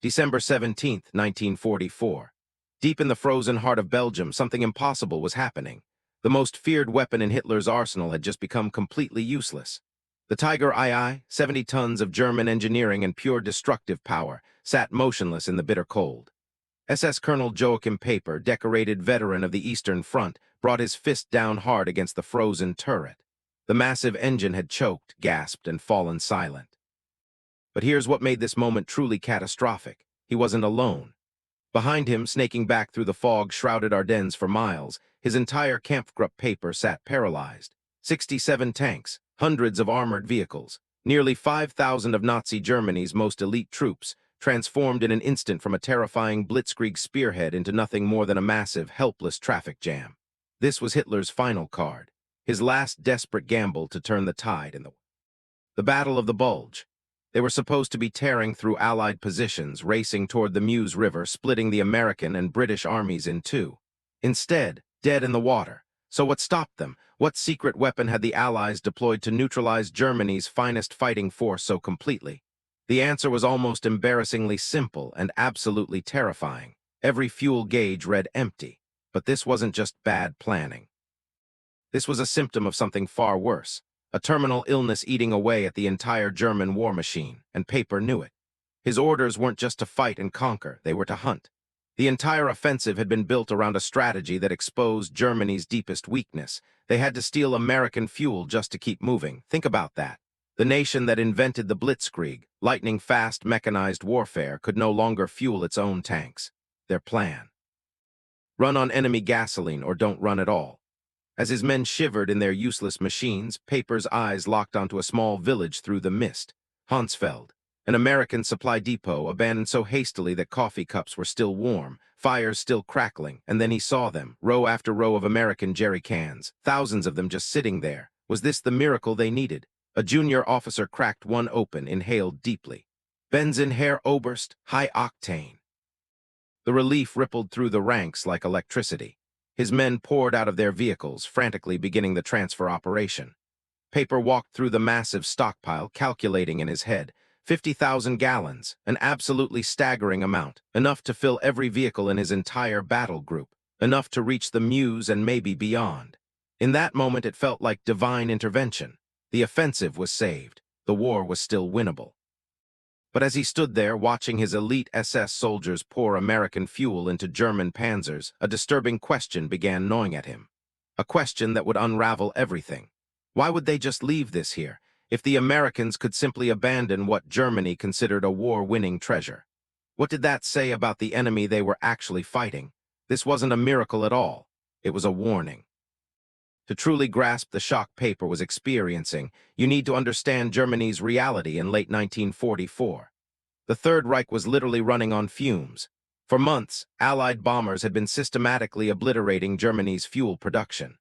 December 17, 1944. Deep in the frozen heart of Belgium, something impossible was happening. The most feared weapon in Hitler's arsenal had just become completely useless. The Tiger II, 70 tons of German engineering and pure destructive power, sat motionless in the bitter cold. SS Colonel Joachim Peiper, decorated veteran of the Eastern Front, brought his fist down hard against the frozen turret. The massive engine had choked, gasped, and fallen silent. But here's what made this moment truly catastrophic. He wasn't alone. Behind him, snaking back through the fog-shrouded Ardennes for miles, his entire Kampfgruppe paper sat paralyzed. 67 tanks, hundreds of armored vehicles, nearly 5,000 of Nazi Germany's most elite troops, transformed in an instant from a terrifying blitzkrieg spearhead into nothing more than a massive, helpless traffic jam. This was Hitler's final card, his last desperate gamble to turn the tide in the Battle of the Bulge. They were supposed to be tearing through Allied positions, racing toward the Meuse River, splitting the American and British armies in two. Instead, dead in the water. So what stopped them? What secret weapon had the Allies deployed to neutralize Germany's finest fighting force so completely? The answer was almost embarrassingly simple and absolutely terrifying. Every fuel gauge read empty. But this wasn't just bad planning. This was a symptom of something far worse. A terminal illness eating away at the entire German war machine, and Peiper knew it. His orders weren't just to fight and conquer, they were to hunt. The entire offensive had been built around a strategy that exposed Germany's deepest weakness. They had to steal American fuel just to keep moving. Think about that. The nation that invented the blitzkrieg, lightning-fast mechanized warfare, could no longer fuel its own tanks. Their plan: run on enemy gasoline or don't run at all. As his men shivered in their useless machines, Peiper's eyes locked onto a small village through the mist. Hansfeld, an American supply depot abandoned so hastily that coffee cups were still warm, fires still crackling, and then he saw them, row after row of American jerry cans, thousands of them just sitting there. Was this the miracle they needed? A junior officer cracked one open, inhaled deeply. Benzin, Herr Oberst, high octane. The relief rippled through the ranks like electricity. His men poured out of their vehicles, frantically beginning the transfer operation. Peiper walked through the massive stockpile, calculating in his head. 50,000 gallons, an absolutely staggering amount, enough to fill every vehicle in his entire battle group, enough to reach the Meuse and maybe beyond. In that moment it felt like divine intervention. The offensive was saved. The war was still winnable. But as he stood there watching his elite SS soldiers pour American fuel into German panzers, a disturbing question began gnawing at him. A question that would unravel everything. Why would they just leave this here, if the Americans could simply abandon what Germany considered a war-winning treasure? What did that say about the enemy they were actually fighting? This wasn't a miracle at all. It was a warning. To truly grasp the shock Peiper was experiencing, you need to understand Germany's reality in late 1944. The Third Reich was literally running on fumes. For months, Allied bombers had been systematically obliterating Germany's fuel production.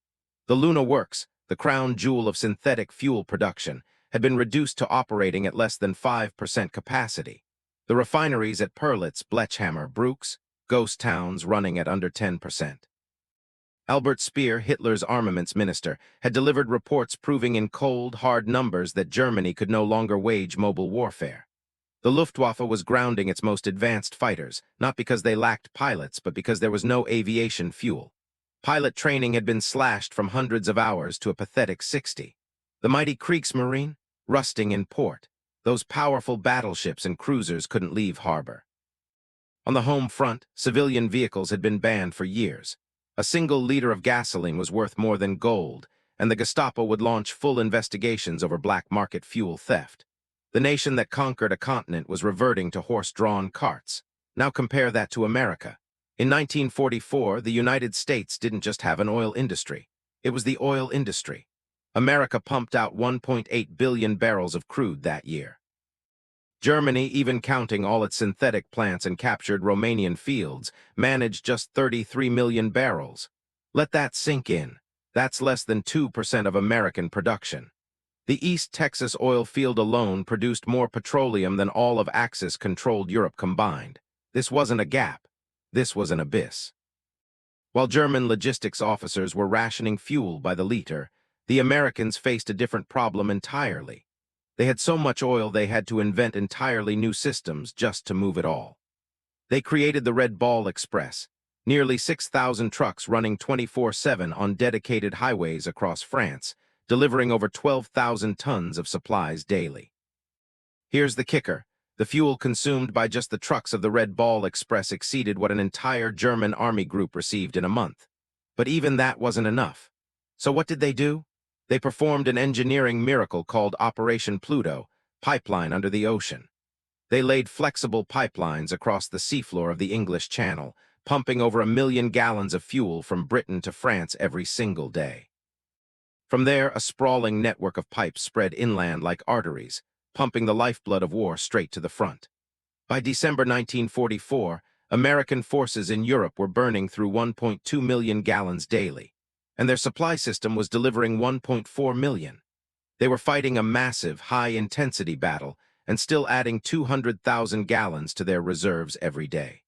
The Luna Works, the crown jewel of synthetic fuel production, had been reduced to operating at less than 5% capacity. The refineries at Perlitz, Blechhammer, Brooks, ghost towns running at under 10%. Albert Speer, Hitler's armaments minister, had delivered reports proving in cold, hard numbers that Germany could no longer wage mobile warfare. The Luftwaffe was grounding its most advanced fighters, not because they lacked pilots, but because there was no aviation fuel. Pilot training had been slashed from hundreds of hours to a pathetic 60. The mighty Kriegsmarine, rusting in port. Those powerful battleships and cruisers couldn't leave harbor. On the home front, civilian vehicles had been banned for years. A single liter of gasoline was worth more than gold, and the Gestapo would launch full investigations over black market fuel theft. The nation that conquered a continent was reverting to horse-drawn carts. Now compare that to America. In 1944, the United States didn't just have an oil industry. It was the oil industry. America pumped out 1.8 billion barrels of crude that year. Germany, even counting all its synthetic plants and captured Romanian fields, managed just 33 million barrels. Let that sink in. That's less than 2% of American production. The East Texas oil field alone produced more petroleum than all of Axis-controlled Europe combined. This wasn't a gap. This was an abyss. While German logistics officers were rationing fuel by the liter, the Americans faced a different problem entirely. They had so much oil they had to invent entirely new systems just to move it all. They created the Red Ball Express, nearly 6,000 trucks running 24/7 on dedicated highways across France, delivering over 12,000 tons of supplies daily. Here's the kicker. The fuel consumed by just the trucks of the Red Ball Express exceeded what an entire German army group received in a month. But even that wasn't enough. So what did they do? They performed an engineering miracle called Operation Pluto, pipeline under the ocean. They laid flexible pipelines across the seafloor of the English Channel, pumping over 1 million gallons of fuel from Britain to France every single day. From there, a sprawling network of pipes spread inland like arteries, pumping the lifeblood of war straight to the front. By December 1944, American forces in Europe were burning through 1.2 million gallons daily, and their supply system was delivering 1.4 million. They were fighting a massive, high-intensity battle and still adding 200,000 gallons to their reserves every day.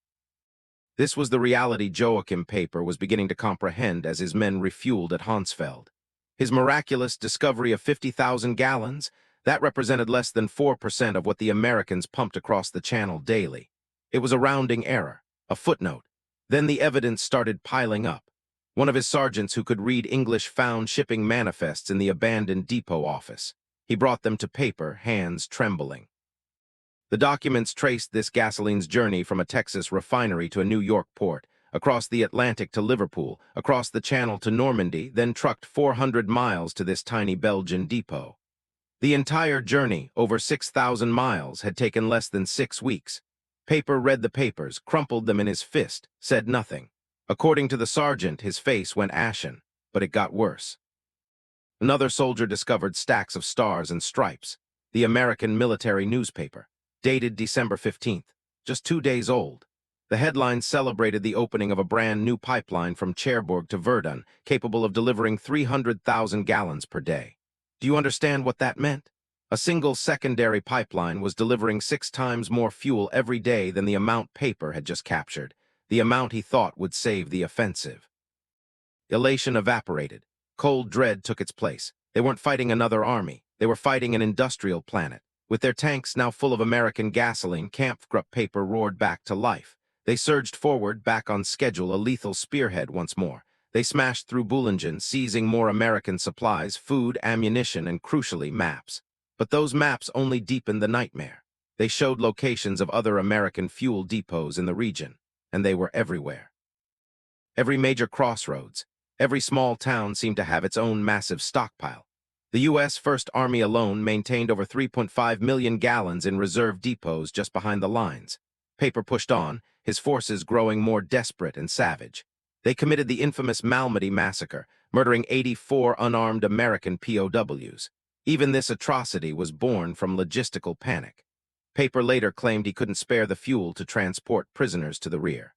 This was the reality Joachim Peiper was beginning to comprehend as his men refueled at Hansfeld. His miraculous discovery of 50,000 gallons, that represented less than 4% of what the Americans pumped across the channel daily. It was a rounding error, a footnote. Then the evidence started piling up. One of his sergeants who could read English found shipping manifests in the abandoned depot office. He brought them to Peiper, hands trembling. The documents traced this gasoline's journey from a Texas refinery to a New York port, across the Atlantic to Liverpool, across the Channel to Normandy, then trucked 400 miles to this tiny Belgian depot. The entire journey, over 6,000 miles, had taken less than 6 weeks. Peiper read the papers, crumpled them in his fist, said nothing. According to the sergeant, his face went ashen, but it got worse. Another soldier discovered stacks of stars and stripes, the American military newspaper, dated December 15th, just 2 days old. The headline celebrated the opening of a brand new pipeline from Cherbourg to Verdun, capable of delivering 300,000 gallons per day. Do you understand what that meant? A single secondary pipeline was delivering 6 times more fuel every day than the amount Peiper had just captured, the amount he thought would save the offensive. Elation evaporated. Cold dread took its place. They weren't fighting another army. They were fighting an industrial planet. With their tanks now full of American gasoline, Kampfgruppe Peiper roared back to life. They surged forward, back on schedule, a lethal spearhead once more. They smashed through Bulge, seizing more American supplies, food, ammunition, and crucially, maps. But those maps only deepened the nightmare. They showed locations of other American fuel depots in the region, and they were everywhere. Every major crossroads, every small town seemed to have its own massive stockpile. The U.S. First Army alone maintained over 3.5 million gallons in reserve depots just behind the lines. Peiper pushed on, his forces growing more desperate and savage. They committed the infamous Malmedy massacre, murdering 84 unarmed American POWs. Even this atrocity was born from logistical panic. Peiper later claimed he couldn't spare the fuel to transport prisoners to the rear.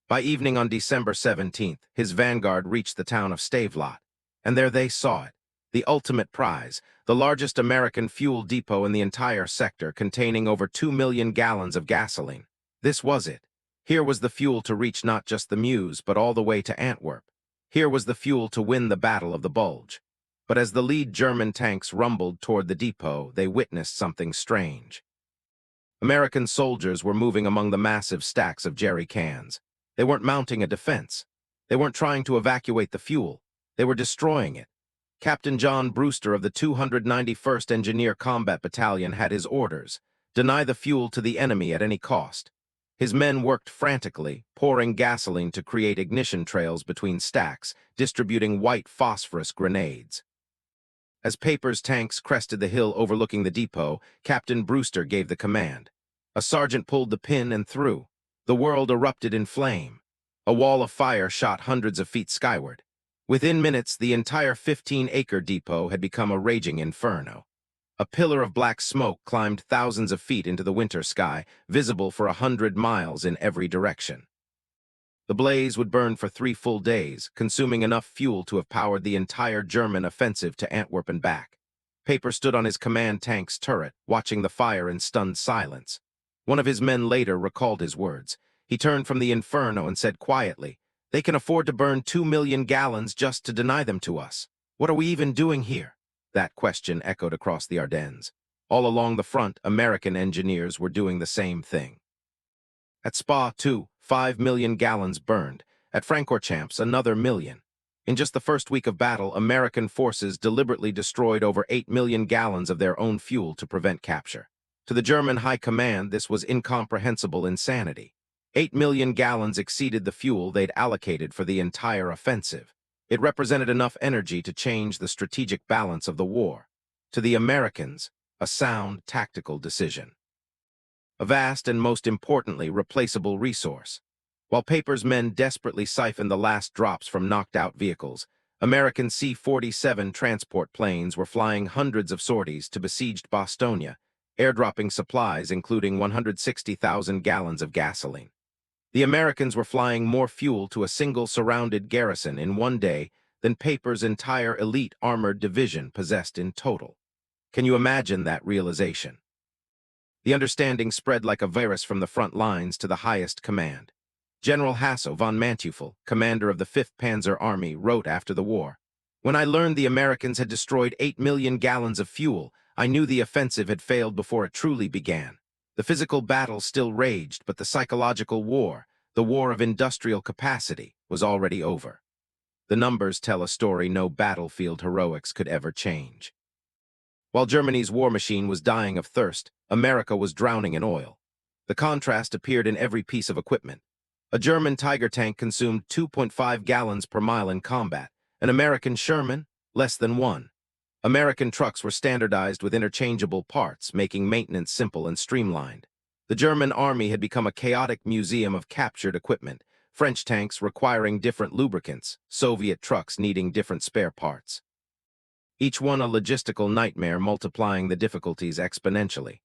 By evening on December 17th, his vanguard reached the town of Stavelot, and there they saw it. The ultimate prize, the largest American fuel depot in the entire sector, containing over 2 million gallons of gasoline. This was it. Here was the fuel to reach not just the Meuse, but all the way to Antwerp. Here was the fuel to win the Battle of the Bulge. But as the lead German tanks rumbled toward the depot, they witnessed something strange. American soldiers were moving among the massive stacks of jerry cans. They weren't mounting a defense. They weren't trying to evacuate the fuel. They were destroying it. Captain John Brewster of the 291st Engineer Combat Battalion had his orders: deny the fuel to the enemy at any cost. His men worked frantically, pouring gasoline to create ignition trails between stacks, distributing white phosphorus grenades. As Peiper's tanks crested the hill overlooking the depot, Captain Brewster gave the command. A sergeant pulled the pin and threw. The world erupted in flame. A wall of fire shot hundreds of feet skyward. Within minutes, the entire 15-acre depot had become a raging inferno. A pillar of black smoke climbed thousands of feet into the winter sky, visible for 100 miles in every direction. The blaze would burn for 3 full days, consuming enough fuel to have powered the entire German offensive to Antwerp and back. Peiper stood on his command tank's turret, watching the fire in stunned silence. One of his men later recalled his words. He turned from the inferno and said quietly, "They can afford to burn 2 million gallons just to deny them to us. What are we even doing here?" That question echoed across the Ardennes. All along the front, American engineers were doing the same thing. At Spa, too, 5 million gallons burned. At Francorchamps, another million. In just the first week of battle, American forces deliberately destroyed over 8 million gallons of their own fuel to prevent capture. To the German High Command, this was incomprehensible insanity. 8 million gallons exceeded the fuel they'd allocated for the entire offensive. It represented enough energy to change the strategic balance of the war. To the Americans, a sound tactical decision. A vast and, most importantly, replaceable resource. While Peiper's men desperately siphoned the last drops from knocked-out vehicles, American C-47 transport planes were flying hundreds of sorties to besieged Bostonia, airdropping supplies including 160,000 gallons of gasoline. The Americans were flying more fuel to a single surrounded garrison in one day than Peiper's entire elite armored division possessed in total. Can you imagine that realization? The understanding spread like a virus from the front lines to the highest command. General Hasso von Manteuffel, commander of the 5th Panzer Army, wrote after the war, "When I learned the Americans had destroyed 8 million gallons of fuel, I knew the offensive had failed before it truly began. The physical battle still raged, but the psychological war, the war of industrial capacity, was already over." The numbers tell a story no battlefield heroics could ever change. While Germany's war machine was dying of thirst, America was drowning in oil. The contrast appeared in every piece of equipment. A German Tiger tank consumed 2.5 gallons per mile in combat. An American Sherman, less than 1. American trucks were standardized with interchangeable parts, making maintenance simple and streamlined. The German army had become a chaotic museum of captured equipment, French tanks requiring different lubricants, Soviet trucks needing different spare parts. Each one a logistical nightmare, multiplying the difficulties exponentially.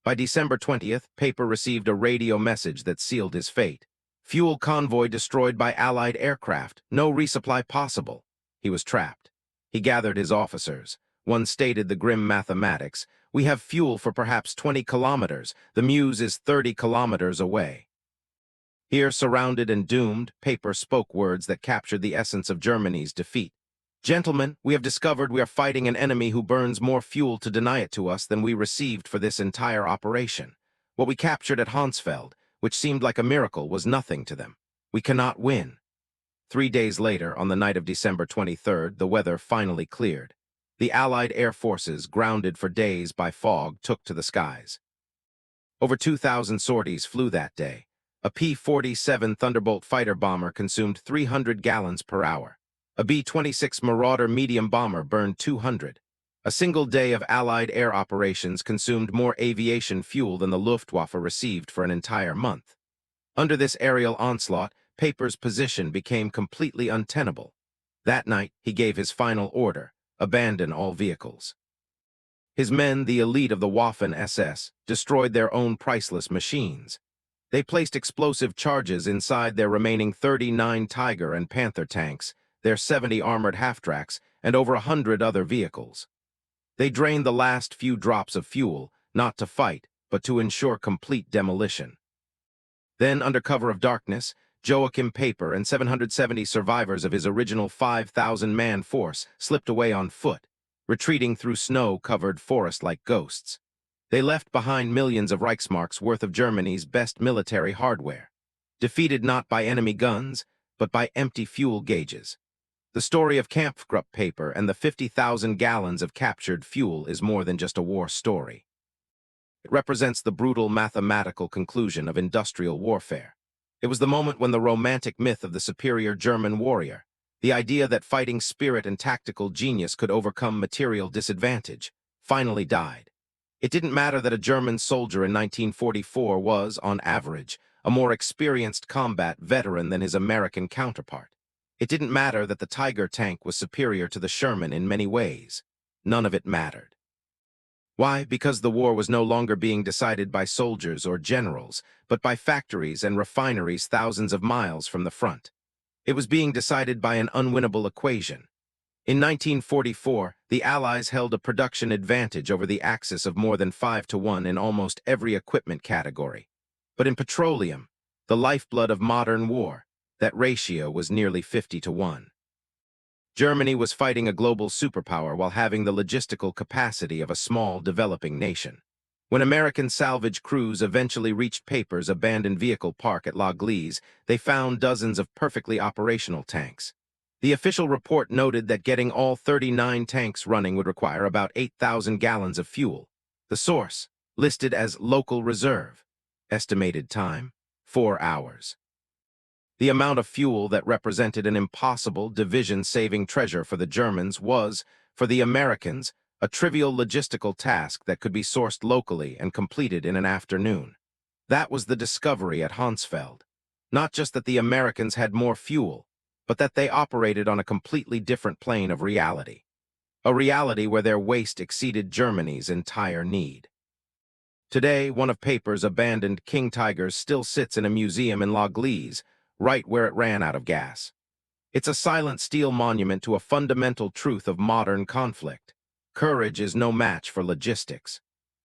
By December 20th, Peiper received a radio message that sealed his fate. Fuel convoy destroyed by Allied aircraft, no resupply possible. He was trapped. He gathered his officers. One stated the grim mathematics: "We have fuel for perhaps 20 kilometers. The Meuse is 30 kilometers away." Here, surrounded and doomed, Peiper spoke words that captured the essence of Germany's defeat. "Gentlemen, we have discovered we are fighting an enemy who burns more fuel to deny it to us than we received for this entire operation. What we captured at Hansfeld, which seemed like a miracle, was nothing to them. We cannot win." 3 days later, on the night of December 23rd, the weather finally cleared. The Allied air forces, grounded for days by fog, took to the skies. Over 2,000 sorties flew that day. A P-47 Thunderbolt fighter bomber consumed 300 gallons per hour. A B-26 Marauder medium bomber burned 200. A single day of Allied air operations consumed more aviation fuel than the Luftwaffe received for an entire month. Under this aerial onslaught, Peiper's position became completely untenable. That night, he gave his final order: abandon all vehicles. His men, the elite of the Waffen-SS, destroyed their own priceless machines. They placed explosive charges inside their remaining 39 Tiger and Panther tanks, their 70 armored half-tracks, and over 100 other vehicles. They drained the last few drops of fuel, not to fight, but to ensure complete demolition. Then, under cover of darkness, Joachim Peiper and 770 survivors of his original 5,000-man force slipped away on foot, retreating through snow-covered forest like ghosts. They left behind millions of Reichsmarks worth of Germany's best military hardware, defeated not by enemy guns, but by empty fuel gauges. The story of Kampfgruppe Peiper and the 50,000 gallons of captured fuel is more than just a war story. It represents the brutal mathematical conclusion of industrial warfare. It was the moment when the romantic myth of the superior German warrior, the idea that fighting spirit and tactical genius could overcome material disadvantage, finally died. It didn't matter that a German soldier in 1944 was, on average, a more experienced combat veteran than his American counterpart. It didn't matter that the Tiger tank was superior to the Sherman in many ways. None of it mattered. Why? Because the war was no longer being decided by soldiers or generals, but by factories and refineries thousands of miles from the front. It was being decided by an unwinnable equation. In 1944, the Allies held a production advantage over the Axis of more than 5-1 in almost every equipment category. But in petroleum, the lifeblood of modern war, that ratio was nearly 50-1. Germany was fighting a global superpower while having the logistical capacity of a small, developing nation. When American salvage crews eventually reached Peiper's abandoned vehicle park at La Glise, they found dozens of perfectly operational tanks. The official report noted that getting all 39 tanks running would require about 8,000 gallons of fuel. The source, listed as local reserve. Estimated time, 4 hours. The amount of fuel that represented an impossible division-saving treasure for the Germans was, for the Americans, a trivial logistical task that could be sourced locally and completed in an afternoon. That was the discovery at Hansfeld. Not just that the Americans had more fuel, but that they operated on a completely different plane of reality. A reality where their waste exceeded Germany's entire need. Today, one of Peiper's abandoned King Tigers still sits in a museum in La Glise, right where it ran out of gas. It's a silent steel monument to a fundamental truth of modern conflict. Courage is no match for logistics.